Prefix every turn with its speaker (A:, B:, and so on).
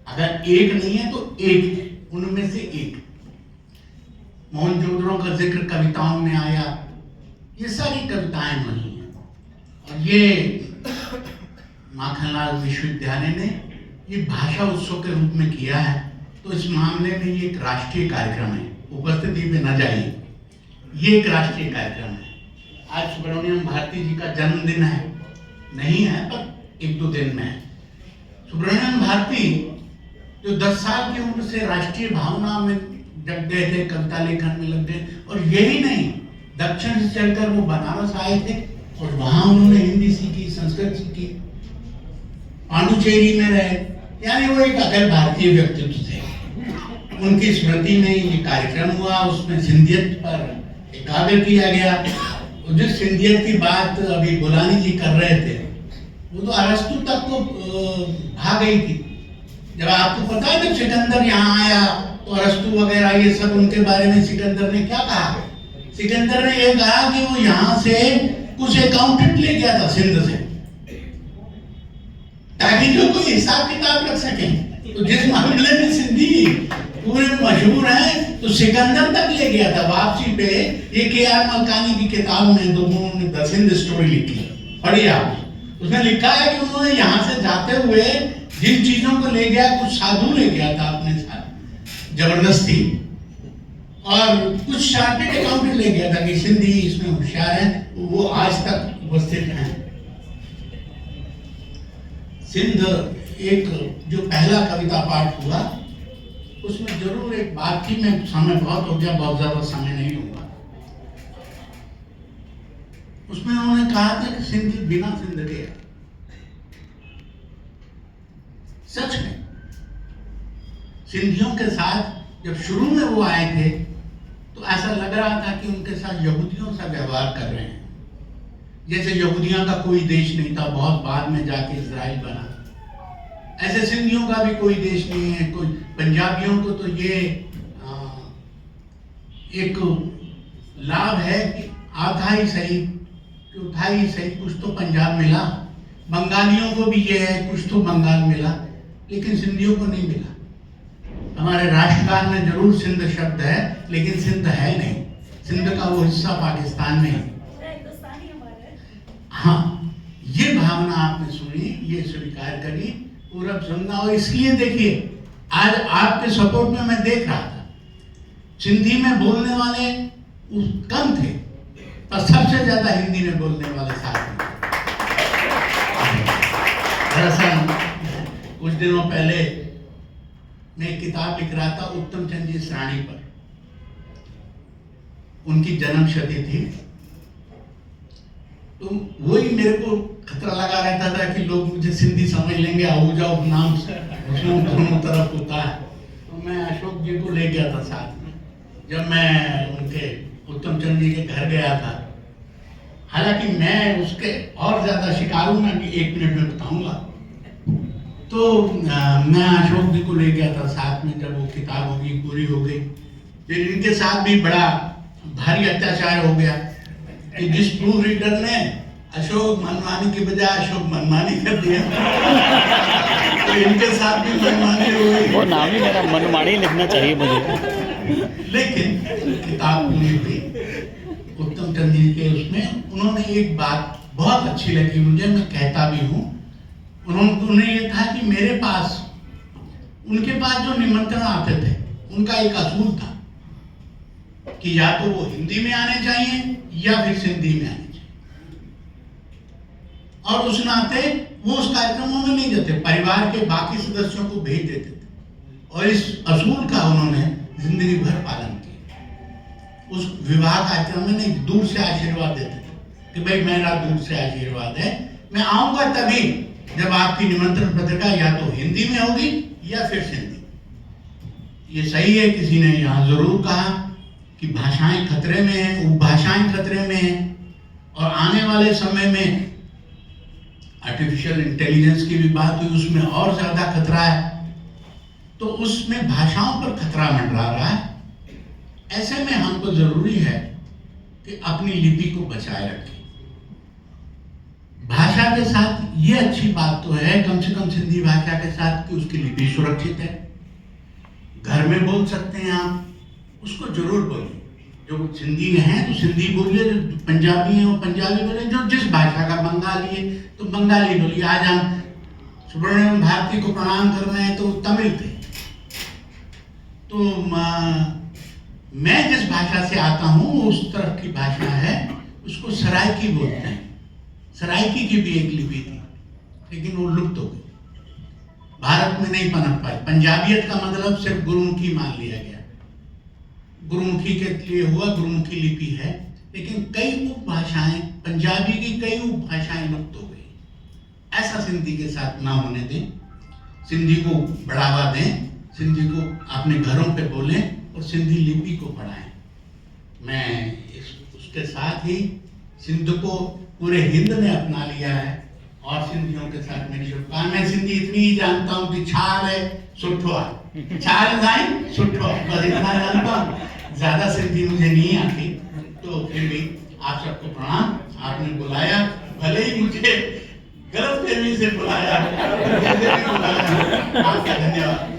A: अगर एक नहीं है तो एक है, उनमें से एक। मोहनजोदड़ो का जिक्र कविताओं में आया, ये सारी कविताएं वही हैं। और ये माखनलाल विश्वविद्यालय ने ये भाषा उत्सव के रूप में किया है, तो इस मामले में ये एक राष्ट्रीय कार्यक्रम है, उपस्थिति में न जाइए, ये एक राष्ट्रीय कार्यक्रम है। आज सुब्रमण्यम भारती जी का जन्मदिन है, नहीं है पर एक दो दिन में है। सुब्रमण्यम भारती जो 10 साल की उम्र से राष्ट्रीय भावना में जग गए थे, कविता लेखन में लग गए, और यही नहीं, दक्षिण से चलकर वो बनारस आए थे और वहां उन्होंने हिंदी सीखी, संस्कृत सीखी, पांडुचेरी में रहे, यानी वो एक अखिल भारतीय व्यक्तित्व थे। उनकी स्मृति में ये कार्यक्रम हुआ, उसमें सिंधियत पर एकाग्र किया गया। जिस सिंधियत की बात अभी बुलानी जी कर रहे थे, वो तो अरस्तु तक को भाग गई थी। जब आपको पता है जब सिकंदर यहाँ आया तो अरस्तु वगैरह ये सब उनके बारे में सिकंदर ने क्या कहा? सिकंदर ने ये कहा कि वो यहाँ से कुछ अकाउंटेंट ले गया था सिंध से, ताकि जो कोई हिसाब किताब रख सके। तो जिस मामले में सिंधी पूरे मशहूर हैं, तो सिकंदर तक ले गया था वापसी पे। ये के.आर. मलकानी की किताब में उन्होंने द सिंध स्टोरी लिखी, पढ़िए आप। उसने लिखा है कि उन्होंने यहाँ से जाते हुए जिन चीजों को ले गया, कुछ साधु ले गया था अपने साथ जबरदस्ती, और कुछ चार्टेड अकाउंटेंट ले गया था कि सिंधी इसमें होशियार है, वो आज तक उपस्थित हैं। सिंध एक जो पहला कविता पाठ हुआ, उसमें जरूर एक बात थी, मैं समय बहुत हो गया, बहुत ज्यादा समय नहीं होगा। उसमें उन्होंने कहा था कि सिंधी बिना सिंध के, सच में सिंधियों के साथ जब शुरू में वो आए थे तो ऐसा लग रहा था कि उनके साथ यहूदियों सा व्यवहार कर रहे हैं, जैसे यहूदियों का कोई देश नहीं था, बहुत बाद में जाके इजराइल बना। ऐसे सिंधियों का भी कोई देश नहीं है। कोई पंजाबियों को तो ये एक लाभ है कि आधा ही सही, चौथा ही सही कुछ तो पंजाब मिला। बंगालियों को भी ये है, कुछ तो बंगाल मिला, लेकिन सिंधियों को नहीं मिला। हमारे राष्ट्रगान में जरूर सिंध शब्द है, लेकिन सिंध है नहीं। सिंध का वो हिस्सा पाकिस्तान में है। हाँ, ये भावना आपने सुनी, ये स्वीकार करी, पूरब सुनना। और इसलिए देखिए, आज आपके सपोर्ट में मैं देख रहा था, सिंधी में बोलने वाले कम थे, पर सबसे ज्यादा हिंदी में बोलने वाले साथ में। दरअसल कुछ दिनों पहले मैं एक किताब लिख रहा था उत्तम चंद जी सराणी पर, उनकी जन्म शती थी। तो वही मेरे को खतरा लगा रहता था कि लोग मुझे सिंधी समझ लेंगे, आओ जाओ नाम से उसमें दोनों तरफ होता है। तो मैं अशोक जी को ले गया था साथ में, जब मैं उनके उत्तम चंद जी के घर गया था। हालांकि मैं उसके और ज्यादा शिकारू में भी 1 मिनट में बताऊंगा। तो मैं अशोक जी को ले गया था साथ में, जब वो किताब होगी पूरी हो गई, फिर इनके साथ भी बड़ा भारी अत्याचार हो गया कि जिस प्रूफ रीडर ने अशोक मनमानी की बजाय अशोक मनमानी कर दिया, तो इनके साथ भी मनमानी हो गई।
B: वो नाम ही मेरा मनमानी लिखना चाहिए मुझे।
A: लेकिन किताब पूरी हुई उत्तम चंद जी के, उसमें उन्होंने एक बात बहुत अच्छी लगी मुझे, मैं कहता भी हूँ। उन्हें ये था कि मेरे पास, उनके पास जो निमंत्रण आते थे, उनका एक असूल था कि या तो वो हिंदी में आने चाहिए या फिर सिंधी में आने चाहिए। और उस नाते वो उस कार्यक्रमों में नहीं जाते, परिवार के बाकी सदस्यों को भेज देते थे। और इस असूल का उन्होंने जिंदगी भर पालन किया। उस विवाह कार्यक्रम में नहीं, दूर से आशीर्वाद देते थे कि भाई मेरा दूर से आशीर्वाद है, मैं आऊंगा तभी जब आपकी निमंत्रण पत्रिका या तो हिंदी में होगी या फिर सिंधी। ये सही है, किसी ने यहाँ जरूर कहा कि भाषाएं खतरे में हैं, उपभाषाएं खतरे में हैं, और आने वाले समय में आर्टिफिशियल इंटेलिजेंस की भी बात हुई, उसमें और ज्यादा खतरा है। तो उसमें भाषाओं पर खतरा मंडरा रहा है। ऐसे में हमको जरूरी है कि अपनी लिपि को बचाए रखें। भाषा के साथ ये अच्छी बात तो है, कम से कम सिंधी भाषा के साथ, कि उसकी लिपि सुरक्षित सुरक्षित है। घर में बोल सकते हैं आप, उसको जरूर बोलिए। जो सिंधी हैं तो सिंधी बोलिए, जो पंजाबी हैं वो पंजाबी बोलिए, जो जिस भाषा का बंगाली है तो बंगाली बोलिए। आज हम सुब्रमण्यम भारती को प्रणाम कर रहे हैं तो तमिल थे। तो मैं जिस भाषा से आता हूँ उस तरफ की भाषा है, उसको सराइकी बोलते हैं। सराइकी की भी एक लिपि थी, लेकिन वो लुप्त हो गई, भारत में नहीं पनप पाई। पंजाबियत का मतलब सिर्फ गुरुमुखी मान लिया गया, गुरुमुखी के लिए हुआ, गुरुमुखी लिपि है, लेकिन कई उपभाषाएं, पंजाबी की कई उपभाषाएं लुप्त हो गई। ऐसा सिंधी के साथ ना होने दें, सिंधी को बढ़ावा दें, सिंधी को अपने घरों पे बोलें और सिंधी लिपि को पढ़ाएं। मैं उसके साथ ही सिंध को पूरे हिंद ने अपना लिया है और सिंधियों के साथ मेरी शुभकामनाएं। सिंधी इतनी ही जानता हूँ कि छाल है सुठो है, छाल नहीं सुठो, बस इतना जानता हूँ, ज्यादा सिंधी मुझे नहीं आती। तो फिर भी आप सबको प्रणाम। आपने बुलाया, भले ही मुझे गलत फहमी से बुलाया, आपका धन्यवाद।